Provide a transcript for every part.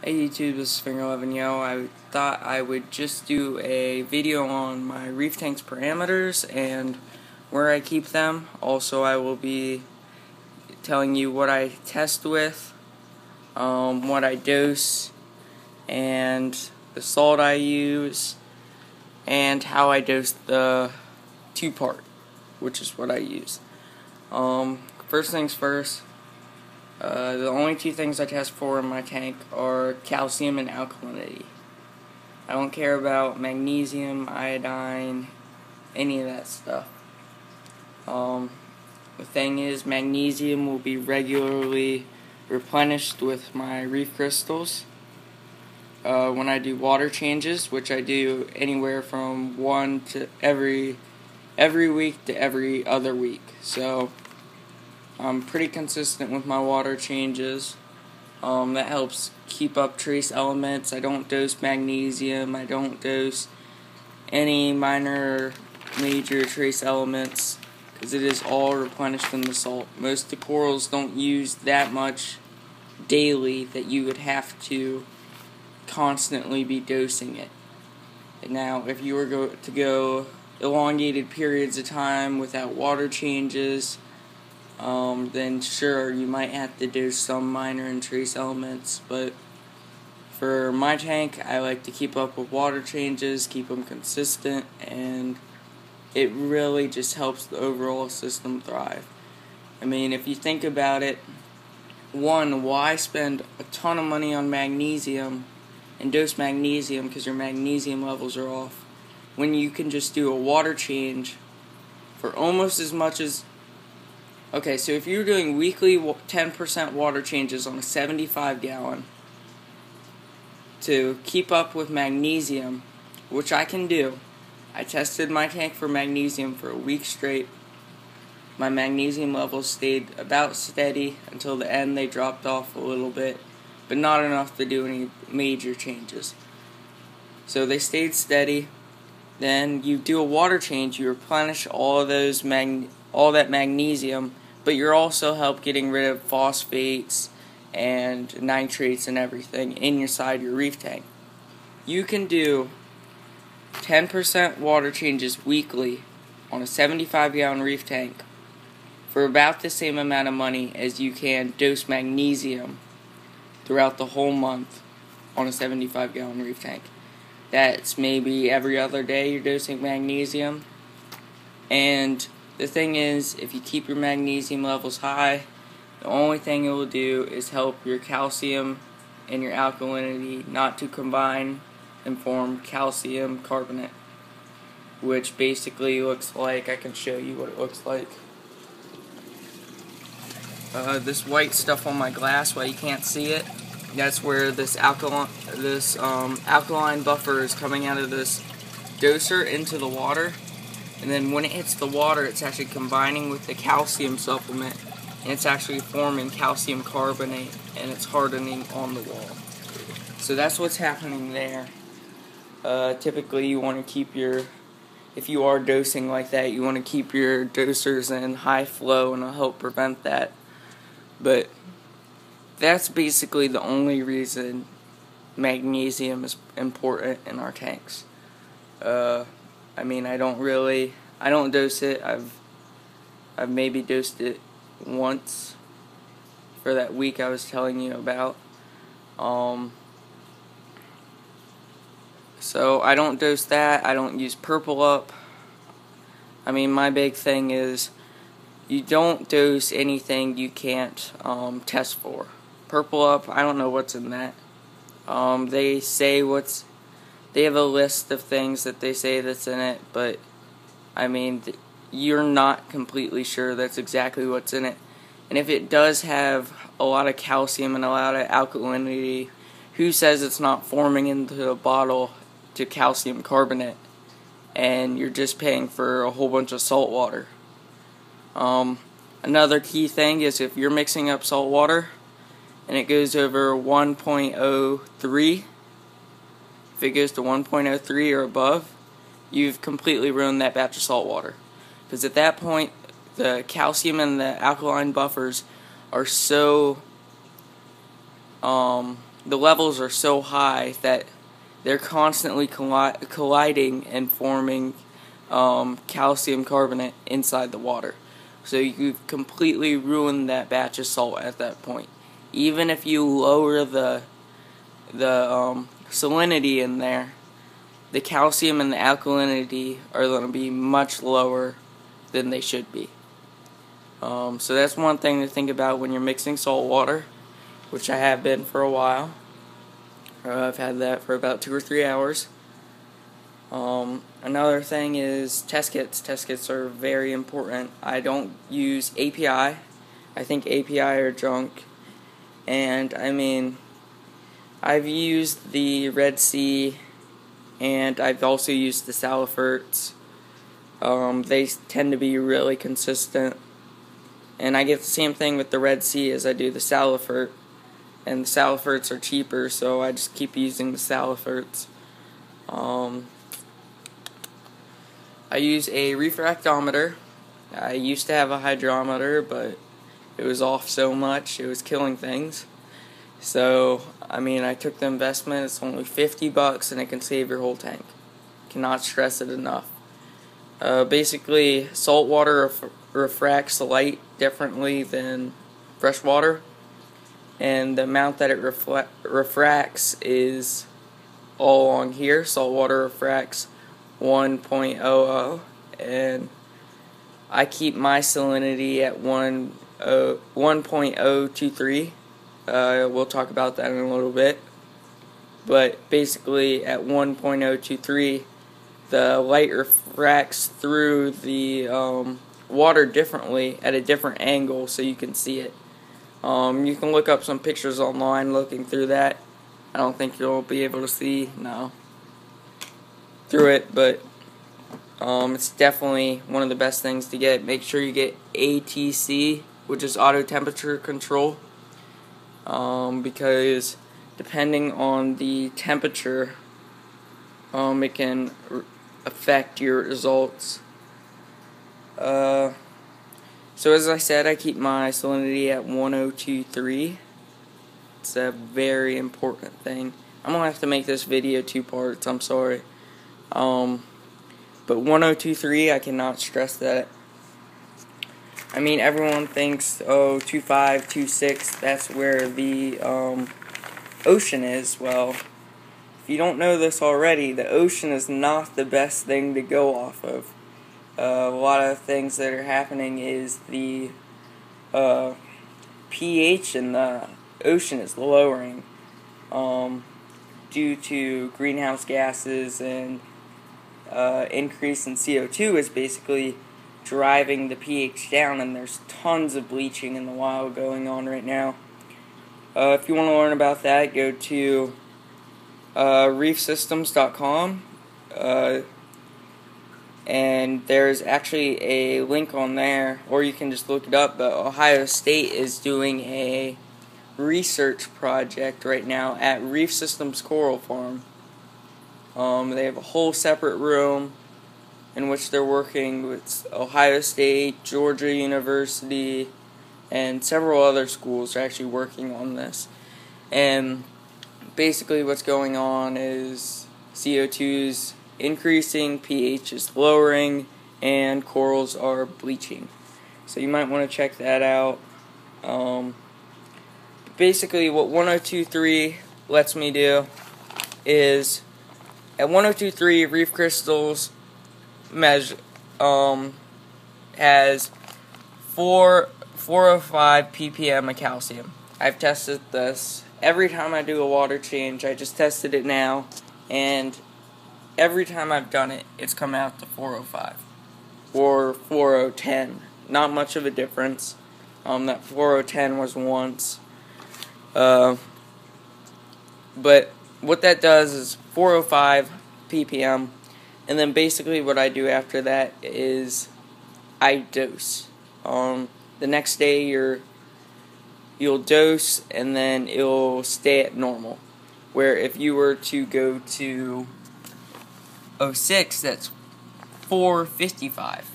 Hey YouTube, this is Finger 11 Yo. I thought I would just do a video on my reef tank's parameters and where I keep them. Also, I will be telling you what I test with, what I dose, and the salt I use, and how I dose the two-part, which is what I use. First things first. The only two things I test for in my tank are calcium and alkalinity. I don't care about magnesium, iodine, any of that stuff. The thing is, magnesium will be regularly replenished with my reef crystals. When I do water changes, which I do anywhere from one to every week to every other week. So I'm pretty consistent with my water changes. That helps keep up trace elements. I don't dose magnesium. I don't dose any minor, major trace elements because it is all replenished in the salt. Most of the corals don't use that much daily that you would have to constantly be dosing it. And now, if you were to go elongated periods of time without water changes, then sure, you might have to do some minor and trace elements, but for my tank, I like to keep up with water changes, keep them consistent, and it really just helps the overall system thrive. I mean, if you think about it, one, why spend a ton of money on magnesium and dose magnesium because your magnesium levels are off, when you can just do a water change for almost as much as... Okay, so if you're doing weekly 10% water changes on a 75 gallon to keep up with magnesium, which I can do. I tested my tank for magnesium for a week straight. My magnesium levels stayed about steady until the end. They dropped off a little bit, but not enough to do any major changes. So they stayed steady. Then you do a water change, you replenish all of those all that magnesium, but you're also help getting rid of phosphates and nitrates and everything inside your reef tank. You can do 10% water changes weekly on a 75 gallon reef tank for about the same amount of money as you can dose magnesium throughout the whole month on a 75 gallon reef tank. That's maybe every other day you're dosing magnesium. And the thing is, if you keep your magnesium levels high, the only thing it will do is help your calcium and your alkalinity not to combine and form calcium carbonate, which basically looks like, I can show you what it looks like. This white stuff on my glass, while you can't see it, that's where this alkaline buffer is coming out of this doser into the water, and then when it hits the water, it's actually combining with the calcium supplement, and it's actually forming calcium carbonate, and it's hardening on the wall. So that's what's happening there. Typically, you want to keep if you are dosing like that, you want to keep your dosers in high flow, and it'll help prevent that. But that's basically the only reason magnesium is important in our tanks. I mean, I don't dose it. I've maybe dosed it once for that week I was telling you about. So I don't dose that. I don't use Purple Up. I mean, my big thing is you don't dose anything you can't test for. Purple Up, I don't know what's in that. They say they have a list of things that they say that's in it, but I mean, you're not completely sure that's exactly what's in it. And if it does have a lot of calcium and a lot of alkalinity, who says it's not forming into a bottle to calcium carbonate and you're just paying for a whole bunch of salt water? Another key thing is if you're mixing up salt water and it goes over 1.03, if it goes to 1.03 or above, you've completely ruined that batch of salt water. Because at that point, the calcium and the alkaline buffers are so the levels are so high that they're constantly colliding and forming calcium carbonate inside the water. So you've completely ruined that batch of salt at that point. Even if you lower the salinity in there, the calcium and the alkalinity are going to be much lower than they should be. So that's one thing to think about when you're mixing salt water, which I have been for a while. I've had that for about 2 or 3 hours. Another thing is test kits. Test kits are very important. I don't use API. I think API are junk. And I mean, I've used the Red Sea, and I've also used the Saliferts. They tend to be really consistent. And I get the same thing with the Red Sea as I do the Salifert. And the Saliferts are cheaper, so I just keep using the Saliferts. I use a refractometer. I used to have a hydrometer, but it was off so much, it was killing things. So, I mean, I took the investment. It's only $50 and it can save your whole tank. Cannot stress it enough. Basically, salt water refracts the light differently than fresh water, and the amount that it refracts is all along here. Salt water refracts 1.00, and I keep my salinity at 1.023. We'll talk about that in a little bit. But basically, at 1.023, the light refracts through the water differently at a different angle, so you can see it. You can look up some pictures online looking through that. I don't think you'll be able to see through it, but it's definitely one of the best things to get. Make sure you get ATC, which is auto temperature control, because depending on the temperature, it can affect your results. So as I said, I keep my salinity at 1.023. It's a very important thing. I'm going to have to make this video 2 parts, I'm sorry. But 1.023, I cannot stress that. I mean, everyone thinks, 2.5, 2.6, that's where the ocean is. Well, if you don't know this already, the ocean is not the best thing to go off of. A lot of things that are happening is the pH in the ocean is lowering due to greenhouse gases, and increase in CO2 is basically driving the pH down, and there's tons of bleaching in the wild going on right now. If you want to learn about that, go to reefsystems.com, and there's actually a link on there, or you can just look it up, but Ohio State is doing a research project right now at Reef Systems Coral Farm. They have a whole separate room in which they're working with Ohio State, Georgia University, and several other schools are actually working on this. And basically what's going on is CO2's increasing, pH is lowering, and corals are bleaching. So you might want to check that out. Basically what 1.023 lets me do is, at 1.023, reef crystals has 405 ppm of calcium. I've tested this. Every time I do a water change, I just tested it now, and every time I've done it, it's come out to 405 or 4010. Not much of a difference. That 4010 was once. But what that does is 405 ppm, and then basically what I do after that is I dose. The next day you'll dose, and then it'll stay at normal. Where if you were to go to 06, that's 455.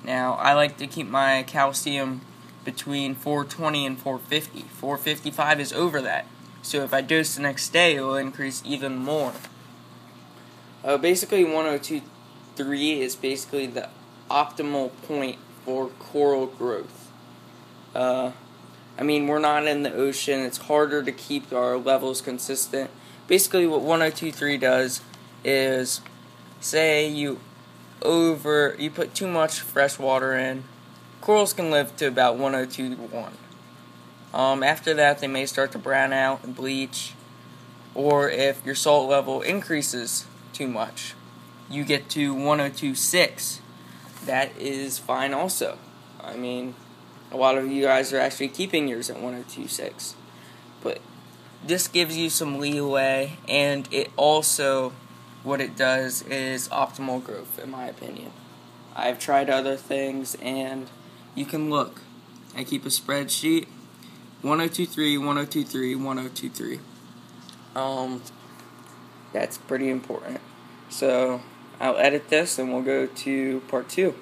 Now, I like to keep my calcium between 420 and 450. 455 is over that. So if I dose the next day, it will increase even more. Basically 102.3 is basically the optimal point for coral growth. I mean, we're not in the ocean. It's harder to keep our levels consistent. Basically what 102.3 does is, say you put too much fresh water in, corals can live to about 102.1. After that, they may start to brown out and bleach, or if your salt level increases too much, you get to 102.6. That is fine also. I mean, a lot of you guys are actually keeping yours at 102.6. But this gives you some leeway, and it also, what it does is optimal growth, in my opinion. I've tried other things, and you can look. I keep a spreadsheet, 102.3, 102.3, 102.3. That's pretty important. So I'll edit this, and we'll go to part 2.